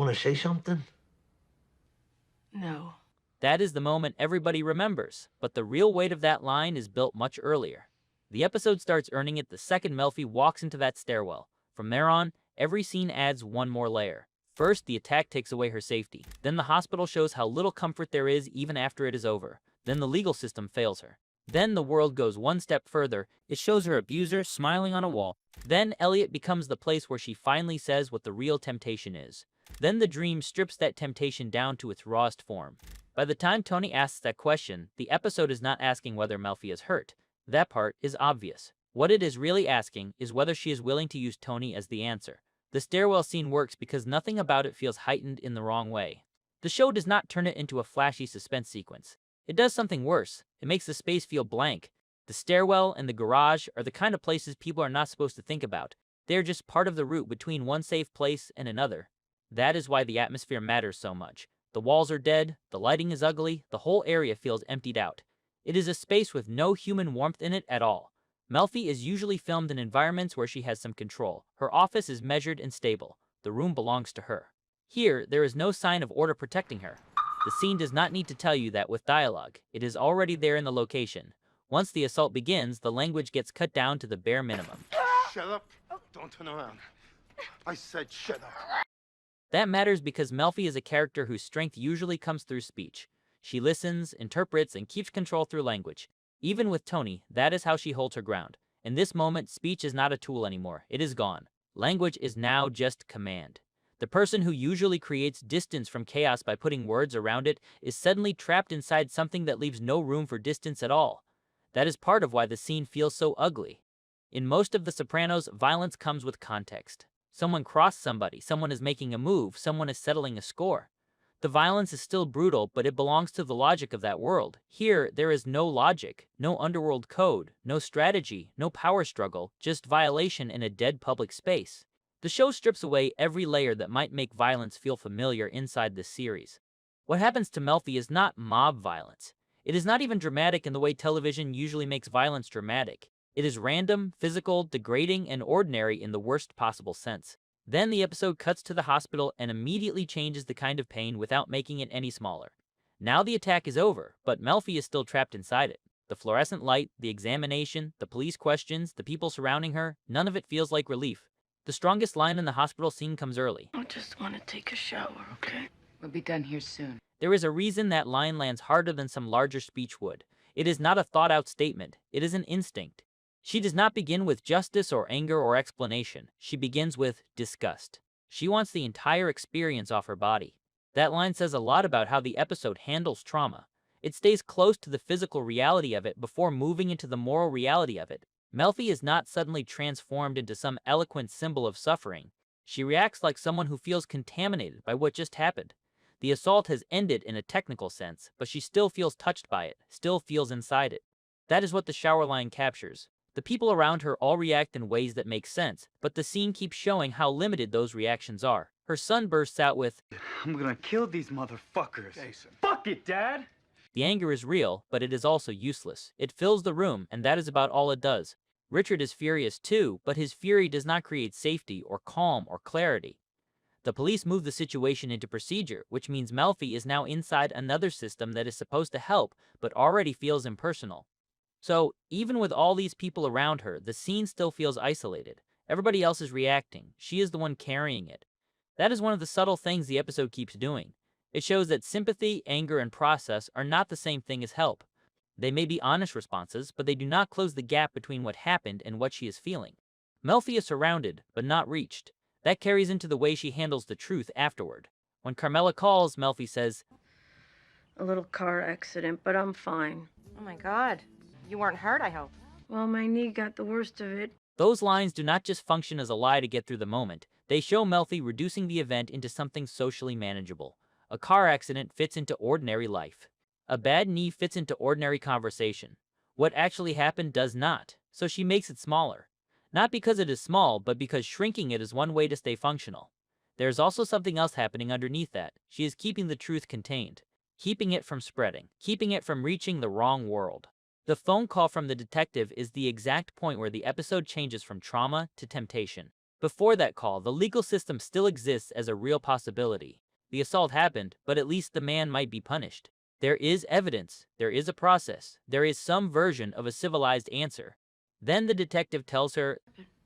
Want to say something? No. That is the moment everybody remembers, but the real weight of that line is built much earlier. The episode starts earning it the second Melfi walks into that stairwell. From there on, every scene adds one more layer. First, the attack takes away her safety. Then the hospital shows how little comfort there is even after it is over. Then the legal system fails her. Then the world goes one step further. It shows her abuser smiling on a wall. Then Elliot becomes the place where she finally says what the real temptation is. Then the dream strips that temptation down to its rawest form. By the time Tony asks that question, the episode is not asking whether Melfi is hurt. That part is obvious. What it is really asking is whether she is willing to use Tony as the answer. The stairwell scene works because nothing about it feels heightened in the wrong way. The show does not turn it into a flashy suspense sequence. It does something worse. It makes the space feel blank. The stairwell and the garage are the kind of places people are not supposed to think about. They are just part of the route between one safe place and another. That is why the atmosphere matters so much. The walls are dead, the lighting is ugly, the whole area feels emptied out. It is a space with no human warmth in it at all. Melfi is usually filmed in environments where she has some control. Her office is measured and stable. The room belongs to her. Here, there is no sign of order protecting her. The scene does not need to tell you that with dialogue. It is already there in the location. Once the assault begins, the language gets cut down to the bare minimum. Shut up. Don't turn around. I said shut up. That matters because Melfi is a character whose strength usually comes through speech. She listens, interprets, and keeps control through language. Even with Tony, that is how she holds her ground. In this moment, speech is not a tool anymore. It is gone. Language is now just command. The person who usually creates distance from chaos by putting words around it is suddenly trapped inside something that leaves no room for distance at all. That is part of why the scene feels so ugly. In most of The Sopranos, violence comes with context. Someone crossed somebody, someone is making a move, someone is settling a score. The violence is still brutal, but it belongs to the logic of that world. Here, there is no logic, no underworld code, no strategy, no power struggle, just violation in a dead public space. The show strips away every layer that might make violence feel familiar inside this series. What happens to Melfi is not mob violence. It is not even dramatic in the way television usually makes violence dramatic. It is random, physical, degrading, and ordinary in the worst possible sense. Then the episode cuts to the hospital and immediately changes the kind of pain without making it any smaller. Now the attack is over, but Melfi is still trapped inside it. The fluorescent light, the examination, the police questions, the people surrounding her, none of it feels like relief. The strongest line in the hospital scene comes early. I just want to take a shower, okay? We'll be done here soon. There is a reason that line lands harder than some larger speech would. It is not a thought-out statement. It is an instinct. She does not begin with justice or anger or explanation. She begins with disgust. She wants the entire experience off her body. That line says a lot about how the episode handles trauma. It stays close to the physical reality of it before moving into the moral reality of it. Melfi is not suddenly transformed into some eloquent symbol of suffering. She reacts like someone who feels contaminated by what just happened. The assault has ended in a technical sense, but she still feels touched by it, still feels inside it. That is what the shower line captures. The people around her all react in ways that make sense, but the scene keeps showing how limited those reactions are. Her son bursts out with, I'm gonna kill these motherfuckers. Jason. Fuck it, Dad! The anger is real, but it is also useless. It fills the room, and that is about all it does. Richard is furious too, but his fury does not create safety or calm or clarity. The police move the situation into procedure, which means Melfi is now inside another system that is supposed to help, but already feels impersonal. So, even with all these people around her, the scene still feels isolated. Everybody else is reacting. She is the one carrying it. That is one of the subtle things the episode keeps doing. It shows that sympathy, anger, and process are not the same thing as help. They may be honest responses, but they do not close the gap between what happened and what she is feeling. Melfi is surrounded, but not reached. That carries into the way she handles the truth afterward. When Carmela calls, Melfi says, A little car accident, but I'm fine. Oh my God. You weren't hurt, I hope. Well, my knee got the worst of it. Those lines do not just function as a lie to get through the moment. They show Melfi reducing the event into something socially manageable. A car accident fits into ordinary life. A bad knee fits into ordinary conversation. What actually happened does not, so she makes it smaller. Not because it is small, but because shrinking it is one way to stay functional. There is also something else happening underneath that. She is keeping the truth contained, keeping it from spreading, keeping it from reaching the wrong world. The phone call from the detective is the exact point where the episode changes from trauma to temptation. Before that call, the legal system still exists as a real possibility. The assault happened, but at least the man might be punished. There is evidence, there is a process, there is some version of a civilized answer. Then the detective tells her,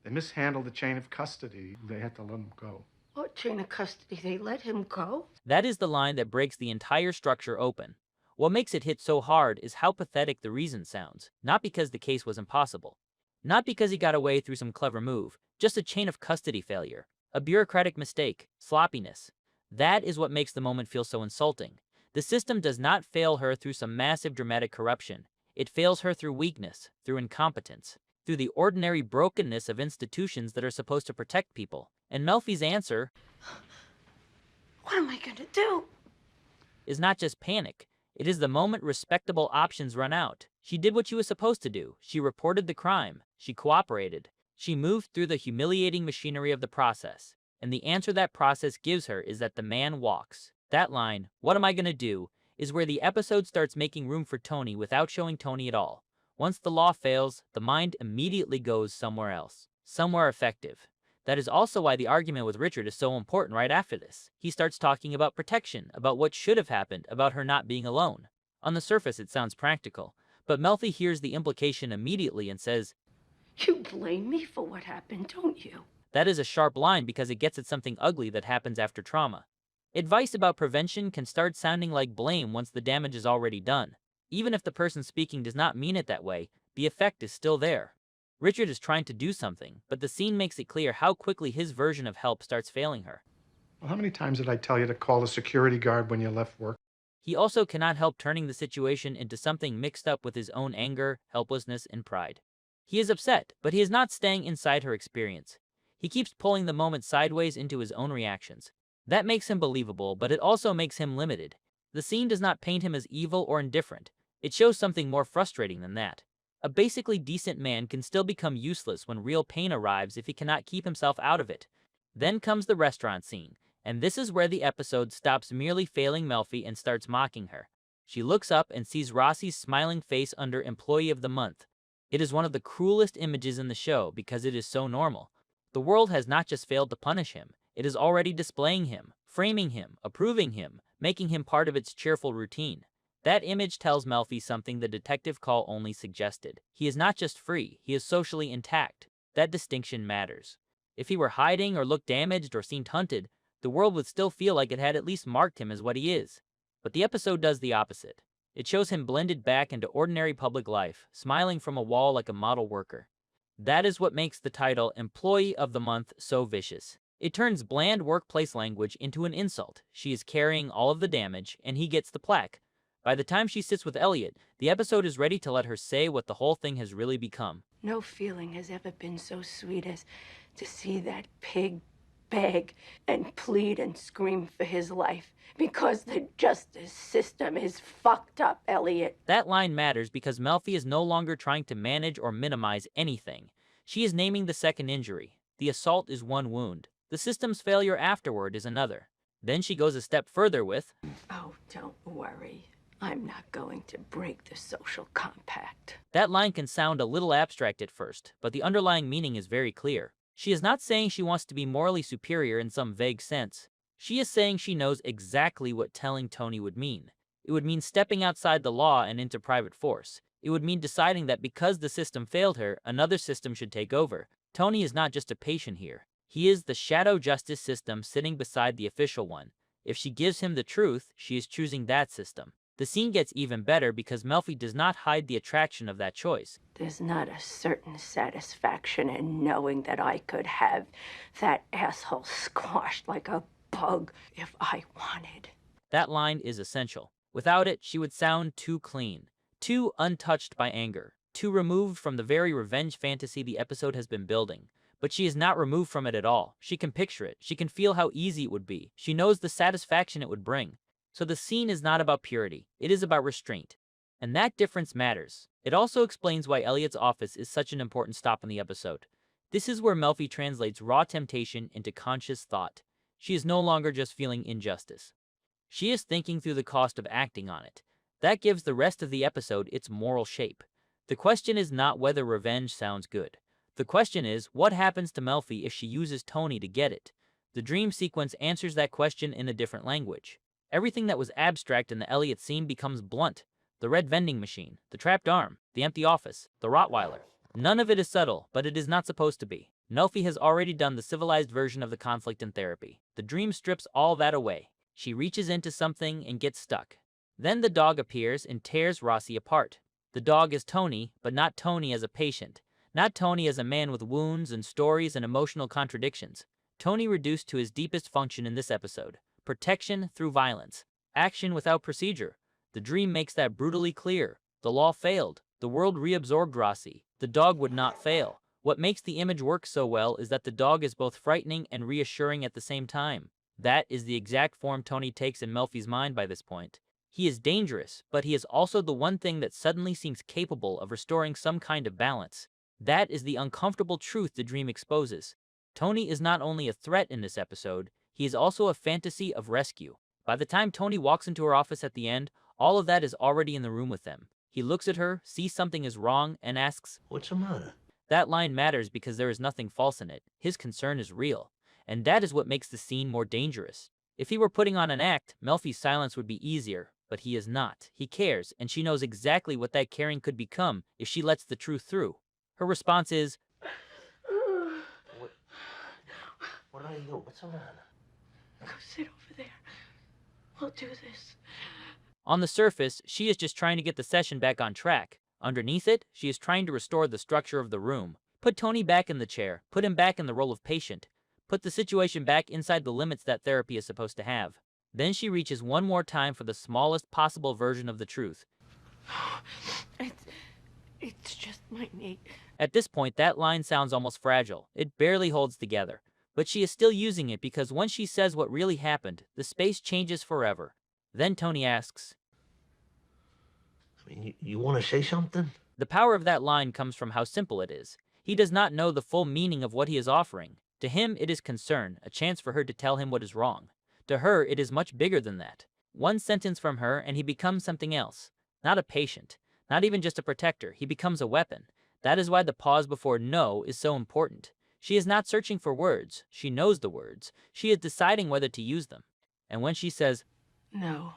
They mishandled the chain of custody. They had to let him go. What chain of custody? They let him go? that is the line that breaks the entire structure open. What makes it hit so hard is how pathetic the reason sounds, not because the case was impossible. Not because he got away through some clever move, just a chain of custody failure, a bureaucratic mistake, sloppiness. That is what makes the moment feel so insulting. The system does not fail her through some massive dramatic corruption. It fails her through weakness, through incompetence, through the ordinary brokenness of institutions that are supposed to protect people. And Melfi's answer What am I gonna do? is not just panic. It is the moment respectable options run out. She did what she was supposed to do. She reported the crime. She cooperated. She moved through the humiliating machinery of the process. And the answer that process gives her is that the man walks. That line, "What am I gonna do?" is where the episode starts making room for Tony without showing Tony at all. Once the law fails, the mind immediately goes somewhere else. Somewhere effective. That is also why the argument with Richard is so important right after this. He starts talking about protection, about what should have happened, about her not being alone. On the surface, it sounds practical, but Melfi hears the implication immediately and says, You blame me for what happened, don't you? that is a sharp line because it gets at something ugly that happens after trauma. Advice about prevention can start sounding like blame once the damage is already done. Even if the person speaking does not mean it that way, the effect is still there. Richard is trying to do something, but the scene makes it clear how quickly his version of help starts failing her. Well, how many times did I tell you to call the security guard when you left work? He also cannot help turning the situation into something mixed up with his own anger, helplessness, and pride. He is upset, but he is not staying inside her experience. He keeps pulling the moment sideways into his own reactions. That makes him believable, but it also makes him limited. The scene does not paint him as evil or indifferent. It shows something more frustrating than that. A basically decent man can still become useless when real pain arrives if he cannot keep himself out of it. Then comes the restaurant scene, and this is where the episode stops merely failing Melfi and starts mocking her. She looks up and sees Rossi's smiling face under Employee of the Month. It is one of the cruelest images in the show because it is so normal. The world has not just failed to punish him, it is already displaying him, framing him, approving him, making him part of its cheerful routine. That image tells Melfi something the detective call only suggested. He is not just free, he is socially intact. That distinction matters. If he were hiding or looked damaged or seemed hunted, the world would still feel like it had at least marked him as what he is. But the episode does the opposite. It shows him blended back into ordinary public life, smiling from a wall like a model worker. That is what makes the title Employee of the Month so vicious. It turns bland workplace language into an insult. She is carrying all of the damage, and he gets the plaque. By the time she sits with Elliot, the episode is ready to let her say what the whole thing has really become. No feeling has ever been so sweet as to see that pig beg and plead and scream for his life because the justice system is fucked up, Elliot. That line matters because Melfi is no longer trying to manage or minimize anything. She is naming the second injury. The assault is one wound. The system's failure afterward is another. Then she goes a step further with, Oh, don't worry. I'm not going to break the social compact. that line can sound a little abstract at first, but the underlying meaning is very clear. She is not saying she wants to be morally superior in some vague sense. She is saying she knows exactly what telling Tony would mean. It would mean stepping outside the law and into private force. It would mean deciding that because the system failed her, another system should take over. Tony is not just a patient here. He is the shadow justice system sitting beside the official one. If she gives him the truth, she is choosing that system. The scene gets even better because Melfi does not hide the attraction of that choice. There's not a certain satisfaction in knowing that I could have that asshole squashed like a bug if I wanted. That line is essential. Without it, she would sound too clean, too untouched by anger, too removed from the very revenge fantasy the episode has been building. But she is not removed from it at all. She can picture it. She can feel how easy it would be. She knows the satisfaction it would bring. So the scene is not about purity. It is about restraint. And that difference matters. It also explains why Elliot's office is such an important stop in the episode. This is where Melfi translates raw temptation into conscious thought. She is no longer just feeling injustice. She is thinking through the cost of acting on it. That gives the rest of the episode its moral shape. The question is not whether revenge sounds good. The question is, what happens to Melfi if she uses Tony to get it? The dream sequence answers that question in a different language. Everything that was abstract in the Elliot scene becomes blunt. The red vending machine, the trapped arm, the empty office, the Rottweiler. None of it is subtle, but it is not supposed to be. Melfi has already done the civilized version of the conflict in therapy. The dream strips all that away. She reaches into something and gets stuck. Then the dog appears and tears Rossi apart. The dog is Tony, but not Tony as a patient. Not Tony as a man with wounds and stories and emotional contradictions. Tony reduced to his deepest function in this episode. Protection through violence. Action without procedure. The dream makes that brutally clear. The law failed. The world reabsorbed Rossi. The dog would not fail. What makes the image work so well is that the dog is both frightening and reassuring at the same time. That is the exact form Tony takes in Melfi's mind by this point. He is dangerous, but he is also the one thing that suddenly seems capable of restoring some kind of balance. That is the uncomfortable truth the dream exposes. Tony is not only a threat in this episode, he is also a fantasy of rescue. By the time Tony walks into her office at the end, all of that is already in the room with them. He looks at her, sees something is wrong, and asks, "What's the matter?" That line matters because there is nothing false in it. His concern is real. And that is what makes the scene more dangerous. If he were putting on an act, Melfi's silence would be easier, but he is not. He cares, and she knows exactly what that caring could become if she lets the truth through. Her response is, What are you? What's the matter? Go sit over there. We'll do this. on the surface, she is just trying to get the session back on track. Underneath it, she is trying to restore the structure of the room. Put Tony back in the chair, put him back in the role of patient, put the situation back inside the limits that therapy is supposed to have. Then she reaches one more time for the smallest possible version of the truth. It's just my knee. At this point, that line sounds almost fragile. It barely holds together. But she is still using it because once she says what really happened, the space changes forever. Then Tony asks, I mean, you want to say something? The power of that line comes from how simple it is. He does not know the full meaning of what he is offering. To him, it is concern, a chance for her to tell him what is wrong. To her, it is much bigger than that. One sentence from her and he becomes something else. Not a patient, not even just a protector. He becomes a weapon. That is why the pause before no is so important. She is not searching for words. She knows the words. She is deciding whether to use them. And when she says, No.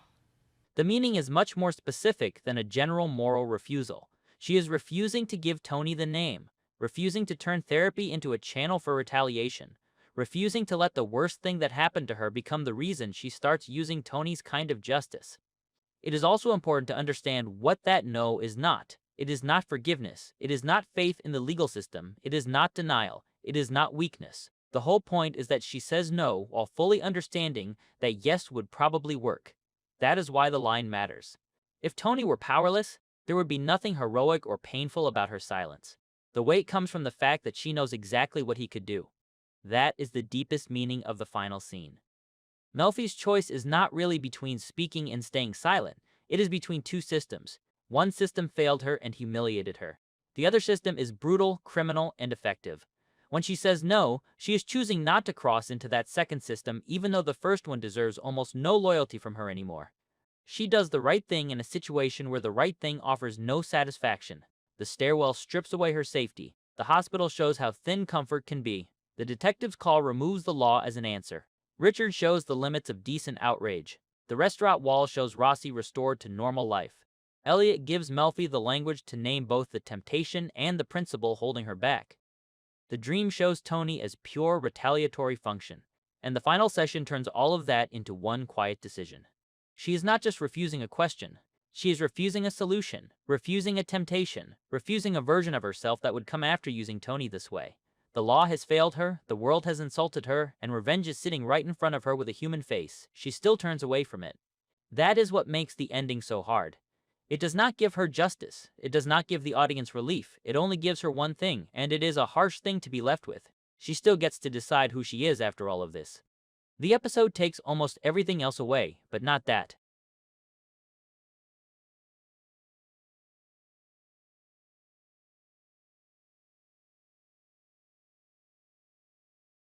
the meaning is much more specific than a general moral refusal. She is refusing to give Tony the name, refusing to turn therapy into a channel for retaliation, refusing to let the worst thing that happened to her become the reason she starts using Tony's kind of justice. It is also important to understand what that no is not. It is not forgiveness. It is not faith in the legal system. It is not denial. It is not weakness. The whole point is that she says no while fully understanding that yes would probably work. That is why the line matters. If Tony were powerless, there would be nothing heroic or painful about her silence. The weight comes from the fact that she knows exactly what he could do. That is the deepest meaning of the final scene. Melfi's choice is not really between speaking and staying silent. It is between two systems. One system failed her and humiliated her. The other system is brutal, criminal, and effective. When she says no, she is choosing not to cross into that second system even though the first one deserves almost no loyalty from her anymore. She does the right thing in a situation where the right thing offers no satisfaction. The stairwell strips away her safety. The hospital shows how thin comfort can be. The detective's call removes the law as an answer. Richard shows the limits of decent outrage. The restaurant wall shows Rossi restored to normal life. Elliot gives Melfi the language to name both the temptation and the principle holding her back. The dream shows Tony as pure retaliatory function, and the final session turns all of that into one quiet decision. She is not just refusing a question. She is refusing a solution, refusing a temptation, refusing a version of herself that would come after using Tony this way. The law has failed her, the world has insulted her, and revenge is sitting right in front of her with a human face. She still turns away from it. That is what makes the ending so hard. It does not give her justice. It does not give the audience relief. It only gives her one thing, and it is a harsh thing to be left with. She still gets to decide who she is after all of this. The episode takes almost everything else away, but not that.